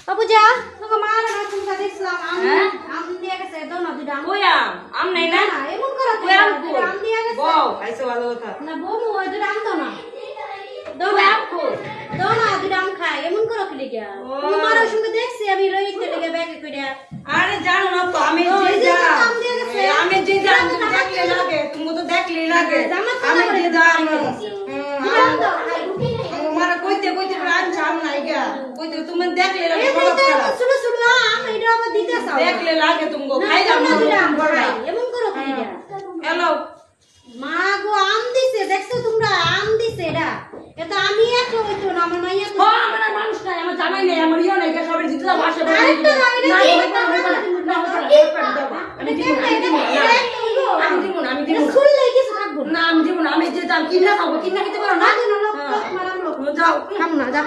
বাবু যা তোকে মা না তুমি দেখছিলাম আম দিয়ে গেছে দাও না দুইটা কই আম নাই না এমন করো কই আম আম দিয়ে গেছে বউ আইছো ভালো কথা না বউ ওই দুইটা আম দাও না দাও কই না আম কই দাও না দুইটা আম খাই এমন করো কি লিগা তুমি মার সঙ্গে দেখছি আমি রইতে লেগে ব্যাগে কইরা আরে জানো না তো আমি যে যা আমি যে যা তুমি দেখলে লাগে তুমি তো দেখলে লাগে আমি যে যা আমার কইতে কইতে রান চাম নাই গা কইতে তুমি দেখলে লাগে শুনো শুনো আম এটা আবার দিতে চাও দেখলে লাগে তুমি খাইলাম না এমন করো কি লিগা হ্যালো মা গো আম দিছে দেখছো তোমরা আম দিছে এটা আমি একটা হইতো না আমার মাইয়া তো আমার মানুষ নাই আমার জামাই নাই আমার ইয়া নাই সবাই জিতলা ভাষা বলে আরেকটা দাও এটা না কি আমি দিব না শুনলে কিছু থাকবো না আমি দিব না আমি যে দাম কিনা খাবো কিনা খেতে পারো না না যাও খাবো না যা